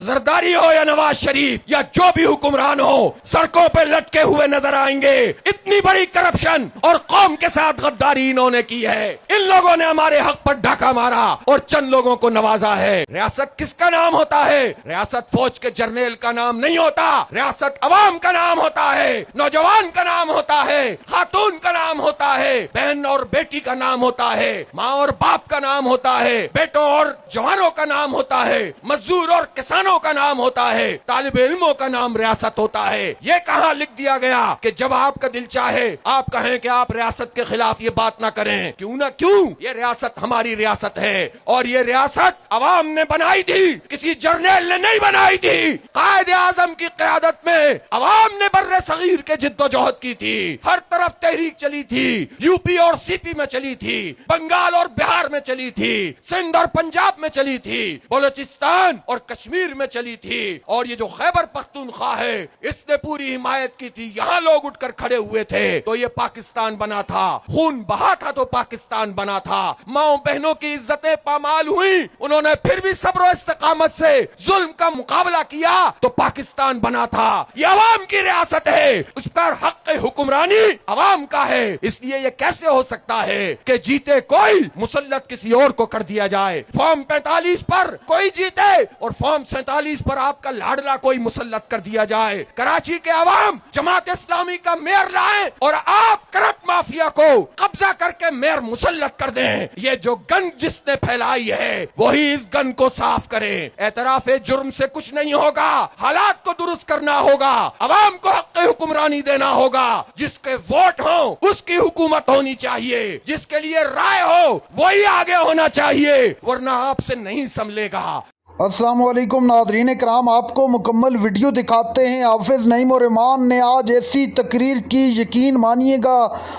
زرداری ہو یا نواز شریف یا جو بھی حکمران ہو، سڑکوں پہ لٹکے ہوئے نظر آئیں گے۔ اتنی بڑی کرپشن اور قوم کے ساتھ غداری انہوں نے کی ہے۔ ان لوگوں نے ہمارے حق پر ڈاکہ مارا اور چند لوگوں کو نوازا ہے۔ ریاست کس کا نام ہوتا ہے؟ ریاست فوج کے جرنیل کا نام نہیں ہوتا، ریاست عوام کا نام ہوتا ہے، نوجوان کا نام ہوتا ہے، خاتون کا نام ہوتا ہے، بہن اور بیٹی کا نام ہوتا ہے، ماں اور باپ کا نام ہوتا ہے، بیٹوں اور جوانوں کا نام ہوتا ہے، مزدور اور کسانوں کا نام ہوتا ہے، طالب علموں کا نام ریاست ہوتا ہے۔ یہ کہاں لکھ دیا گیا کہ جب آپ کا دل چاہے آپ کہیں کہ آپ ریاست کے خلاف یہ بات نہ کریں؟ کیوں نہ کیوں، یہ ریاست ہماری ریاست ہے اور یہ ریاست عوام نے بنائی تھی، کسی جرنیل نے نہیں بنائی تھی۔ قائد اعظم کی قیادت میں عوام نے بر صغیر کے جد و جہد کی تھی، ہر طرف تحریک چلی تھی، یو پی اور سی پی میں چلی تھی، بنگال اور بہار میں چلی تھی، سندھ اور پنجاب میں چلی تھی، بلوچستان اور کشمیر میں چلی تھی، اور یہ جو خیبر پختونخوا ہے اس نے پوری حمایت کی تھی۔ یہاں لوگ اٹھ کر کھڑے ہوئے تھے تو یہ پاکستان بنا تھا، خون بہا تھا تو پاکستان بنا تھا، ماؤں بہنوں کی عزتیں پامال ہوئی، انہوں نے پھر بھی صبر و استقامت سے ظلم کا مقابلہ کیا تو پاکستان بنا تھا۔ یہ عوام کی ریاست ہے، اس پر حق حکمرانی عوام کا ہے۔ اس لیے یہ کیسے ہو سکتا ہے کہ جیتے کوئی مسلط کسی اور کو کر دیا جائے؟ فارم 45 پر کوئی جیتے اور فارم 47 پر آپ کا لاڈلا کوئی مسلط کر دیا جائے۔ کراچی کے عوام جماعت اسلامی کا میئر لائیں اور آپ کرپٹ مافیا کو قبضہ کر کے میئر مسلط کر دیں۔ یہ جو گند جس نے پھیلائی ہے وہی اس گند کو صاف کرے۔ اعتراف جرم سے کچھ نہیں ہوگا، حالات کو درست کرنا ہوگا، عوام کو حق حکمرانی دینا ہوگا۔ جس کے ووٹ ہوں اس کی حکومت ہونی چاہیے، جس کے لیے رائے ہو وہی آگے ہونا چاہیے، ورنہ آپ سے نہیں سنبھلے گا۔ السلام علیکم ناظرین کرام، آپ کو مکمل ویڈیو دکھاتے ہیں۔ حافظ نعیم الرحمان نے آج ایسی تقریر کی، یقین مانیے گا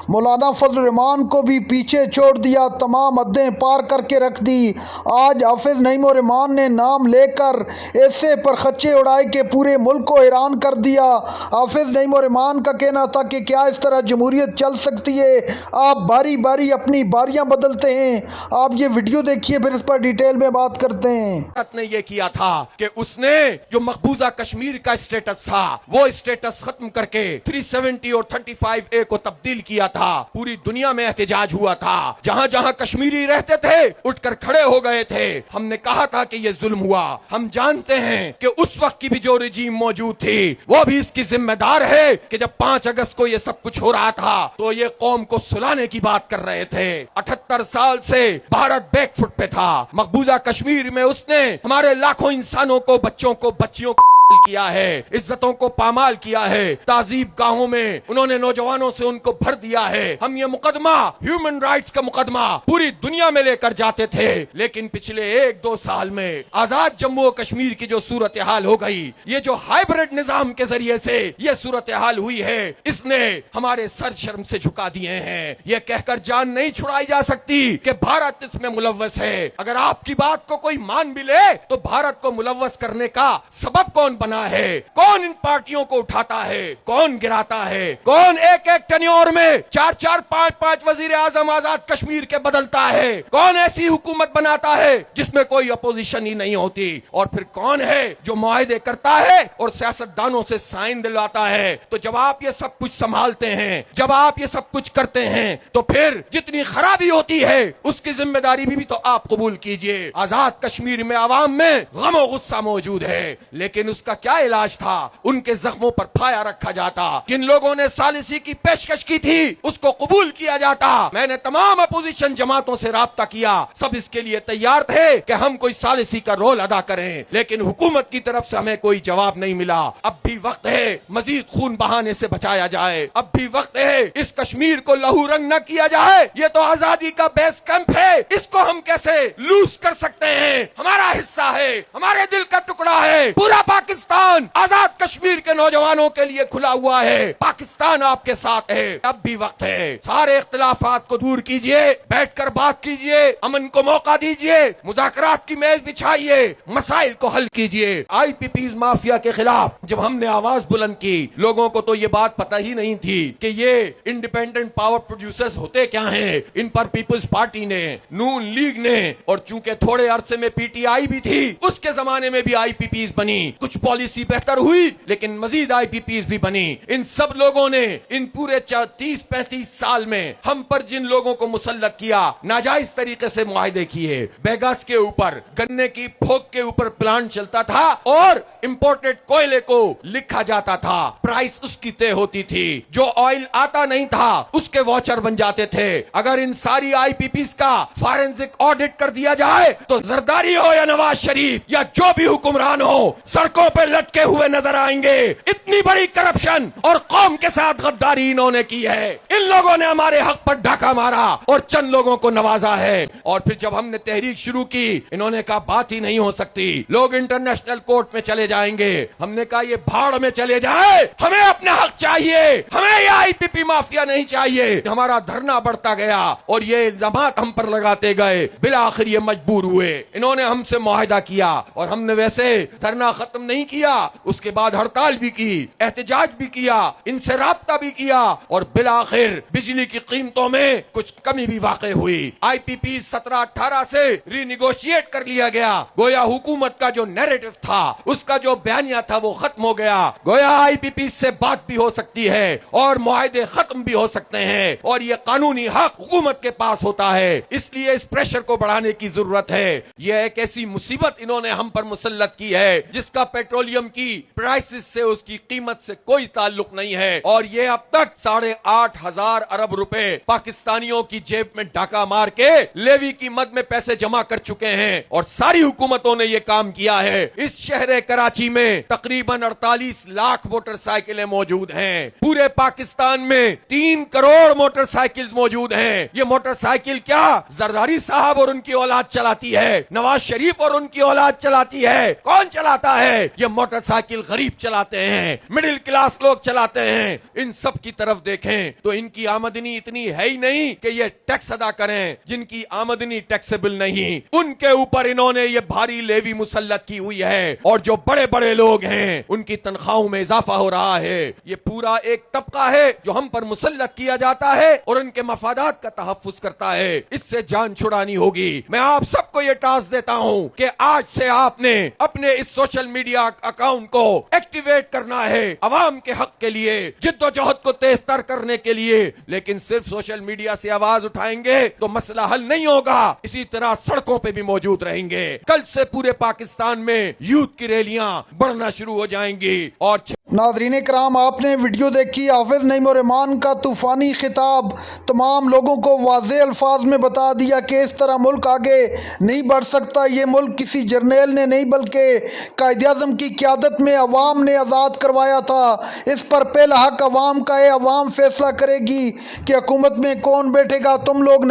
مولانا فضل الرحمان کو بھی پیچھے چھوڑ دیا، تمام حدیں پار کر کے رکھ دی۔ آج حافظ نعیم الرحمان نے نام لے کر ایسے پرخچے اڑائے کہ پورے ملک کو حیران کر دیا۔ حافظ نعیم الرحمان کا کہنا تھا کہ کیا اس طرح جمہوریت چل سکتی ہے؟ آپ باری باری اپنی باریاں بدلتے ہیں۔ آپ یہ ویڈیو دیکھیے، پھر اس پر ڈیٹیل میں بات کرتے ہیں۔ یہ کیا تھا کہ اس نے جو مقبوضہ کشمیر کا اسٹیٹس تھا وہ اسٹیٹس ختم کر کے 370 اور 35A کو تبدیل کیا تھا۔ پوری دنیا میں احتجاج ہوا تھا، جہاں جہاں کشمیری رہتے تھے اٹھ کر کھڑے ہو گئے تھے۔ ہم نے کہا تھا کہ یہ ظلم ہوا، ہم جانتے ہیں کہ اس وقت کی بھی جو رجیم موجود تھی وہ بھی اس کی ذمہ دار ہے کہ جب 5 اگست کو یہ سب کچھ ہو رہا تھا تو یہ قوم کو سلانے کی بات کر رہے تھے۔ 78 سال سے بھارت بیک فٹ پہ تھا۔ مقبوضہ کشمیر میں اس نے ہمارے لاکھوں انسانوں کو، بچوں کو، بچیوں کو کیا ہے، عزتوں کو پامال کیا ہے، تعذیب گاہوں میں انہوں نے نوجوانوں سے ان کو بھر دیا ہے۔ ہم یہ مقدمہ، ہیومن رائٹس کا مقدمہ پوری دنیا میں لے کر جاتے تھے، لیکن پچھلے 1-2 سال میں آزاد جموں و کشمیر کی جو صورتحال ہو گئی، یہ جو ہائیبرڈ نظام کے ذریعے سے یہ صورتحال ہوئی ہے، اس نے ہمارے سر شرم سے جھکا دیے ہیں۔ یہ کہہ کر جان نہیں چھڑائی جا سکتی کہ بھارت اس میں ملوث ہے۔ اگر آپ کی بات کو کوئی مان بھی لے تو بھارت کو ملوث کرنے کا سبب کون بنا ہے؟ کون ان پارٹیوں کو اٹھاتا ہے؟ کون گراتا ہے؟ کون ایک ایک ٹینیور میں 4-4 5-5 وزیر اعظم آزاد کشمیر کے بدلتا ہے؟ کون ایسی حکومت بناتا ہے جس میں کوئی اپوزیشن ہی نہیں ہوتی؟ اور پھر کون ہے جو معاہدے کرتا ہے اور سیاستدانوں سے سائن دلواتا ہے؟ تو جب آپ یہ سب کچھ سنبھالتے ہیں، جب آپ یہ سب کچھ کرتے ہیں، تو پھر جتنی خرابی ہوتی ہے اس کی ذمہ داری بھی تو آپ قبول کیجئے۔ آزاد کشمیر میں عوام میں غم و غصہ موجود ہے، لیکن اس کا کیا علاج تھا؟ ان کے زخموں پر پھایا رکھا جاتا۔ جن لوگوں نے ثالثی کی پیشکش کی تھی اس کو قبول کیا جاتا۔ میں نے تمام اپوزیشن جماعتوں سے رابطہ کیا، سب اس کے لیے تیار تھے کہ ہم کوئی ثالثی کا رول ادا کریں، لیکن حکومت کی طرف سے ہمیں کوئی جواب نہیں ملا۔ اب بھی وقت ہے مزید خون بہانے سے بچایا جائے، اب بھی وقت ہے اس کشمیر کو لہو رنگ نہ کیا جائے۔ یہ تو آزادی کا بیس کیمپ ہے، اس کو ہم کیسے لوز کر سکتے ہیں؟ ہمارا حصہ ہے، ہمارے دل کا ٹکڑا ہے، پورا پاکستان میدان آزاد کشمیر کے نوجوانوں کے لیے کھلا ہوا ہے. پاکستان آپ کے ساتھ ہے. اب بھی وقت ہے. سارے اختلافات کو دور کیجئے, بیٹھ کر بات کیجئے, امن کو موقع دیجئے, مذاکرات کی میز بچھائیے, مسائل کو حل کیجئے. آئی پی پیز مافیا کے خلاف جب ہم نے آواز بلند کی, لوگوں کو تو یہ بات پتہ ہی نہیں تھی کہ یہ انڈیپینڈنٹ پاور پروڈیوسرز ہوتے کیا ہیں. ان پر پیپلز پارٹی نے, نون لیگ نے, اور چونکہ تھوڑے عرصے میں پی ٹی آئی بھی تھی, اس کے زمانے میں بھی آئی پی پیز بنی. کچھ پالیسی بہتر ہوئی لیکن مزید آئی پی پیز بھی بنی. ان سب لوگوں نے ان پورے 30-35 سال میں ہم پر جن لوگوں کو مسلط کیا, ناجائز طریقے سے معاہدے کیے. بیگاس کے اوپر, گنے کی پھوک کے اوپر پلانٹ چلتا تھا اور امپورٹڈ کوئلے کو لکھا جاتا تھا, پرائس اس کی طے ہوتی تھی. جو آئل آتا نہیں تھا اس کے واچر بن جاتے تھے. اگر ان ساری آئی پی پیز کا فارنزک آڈٹ کر دیا جائے تو زرداری ہو یا نواز شریف یا جو بھی حکمران ہو, سڑکوں پہ لٹکے ہوئے نظر آئیں گے. اتنی بڑی کرپشن اور قوم کے ساتھ غداری انہوں نے کی ہے. ان لوگوں نے ہمارے حق پر ڈاکہ مارا اور چند لوگوں کو نوازا ہے. اور پھر جب ہم نے تحریک شروع کی, انہوں نے کہا بات ہی نہیں ہو سکتی, لوگ انٹرنیشنل کورٹ میں چلے جائیں گے. ہم نے کہا یہ بھاڑ میں چلے جائے, ہمیں اپنا حق چاہیے, ہمیں یہ آئی پی پی مافیا نہیں چاہیے. ہمارا دھرنا بڑھتا گیا اور یہ الزامات ہم پر لگاتے گئے. بالآخر یہ مجبور ہوئے. انہوں نے ہم سے معاہدہ کیا اور ہم نے ویسے دھرنا ختم نہیں کیا, اس کے بعد ہڑتال بھی کی, احتجاج بھی کیا, ان سے رابطہ بھی کیا, اور بالآخر بجلی کی قیمتوں میں کچھ کمی بھی واقع ہوئی. آئی پی پی 17-18 سے ری نیگوشیٹ کر لیا گیا. گویا حکومت کا جو نیریٹو تھا, اس کا جو بیانیہ تھا, وہ ختم ہو گیا. گویا آئی پی پی سے بات بھی ہو سکتی ہے اور معاہدے ختم بھی ہو سکتے ہیں, اور یہ قانونی حق حکومت کے پاس ہوتا ہے. اس لیے اس پریشر کو بڑھانے کی ضرورت ہے. یہ ایک ایسی مصیبت انہوں نے ہم پر مسلط کی ہے جس کا پیٹرولیم کی پرائسز سے, اس کی قیمت سے کوئی تعلق نہیں ہے. اور یہ اب تک 8,500 ارب روپے پاکستانیوں کی جیب میں ڈاکہ مار کے لیوی کی مد میں پیسے جمع کر چکے ہیں, اور ساری حکومتوں نے یہ کام کیا ہے. اس شہر کراچی میں تقریباً 48 لاکھ موٹر سائیکلیں موجود ہیں. پورے پاکستان میں 3 کروڑ موٹر سائیکل موجود ہیں. یہ موٹر سائیکل کیا زرداری صاحب اور ان کی اولاد چلاتی ہے, نواز شریف اور ان کی اولاد چلاتی ہے؟ کون چلاتا ہے؟ یہ موٹر سائیکل غریب چلاتے ہیں, مڈل کلاس لوگ چلاتے ہیں. ان سب کی طرف دیکھیں تو ان کی آمدنی اتنی ہے ہی نہیں کہ یہ ٹیکس ادا کریں. جن کی آمدنی ٹیکسیبل نہیں, ان کے اوپر انہوں نے یہ بھاری لیوی مسلط کی ہوئی ہے. اور جو بڑے بڑے لوگ ہیں ان کی تنخواہوں میں اضافہ ہو رہا ہے. یہ پورا ایک طبقہ ہے جو ہم پر مسلط کیا جاتا ہے اور ان کے مفادات کا تحفظ کرتا ہے. اس سے جان چھڑانی ہوگی. میں آپ سب کو یہ ٹاسک دیتا ہوں کہ آج سے آپ نے اپنے اس سوشل میڈیا اکاؤنٹ کو ایکٹیویٹ کرنا ہے عوام کے حق کے لیے, جد و جہد کو تیز تر کرنے کے لیے. لیکن صرف سوشل میڈیا سے آواز اٹھائیں گے تو مسئلہ حل نہیں ہوگا. اسی طرح سڑکوں پہ بھی موجود رہیں گے. کل سے پورے پاکستان میں یوتھ کی ریلیاں بڑھنا شروع ہو جائیں گی. اور ناظرین کرام, آپ نے ویڈیو دیکھی. حافظ نعیم الرحمان کا طوفانی خطاب تمام لوگوں کو واضح الفاظ میں بتا دیا کہ اس طرح ملک آگے نہیں بڑھ سکتا. یہ ملک کسی جرنیل نے نہیں بلکہ قائد اعظم کی قیادت میں عوام نے آزاد کروایا تھا. اس پر پہلا حق عوام کا ہے. عوام فیصلہ کرے گی کہ حکومت میں کون بیٹھے گا. تم لوگ نہیں.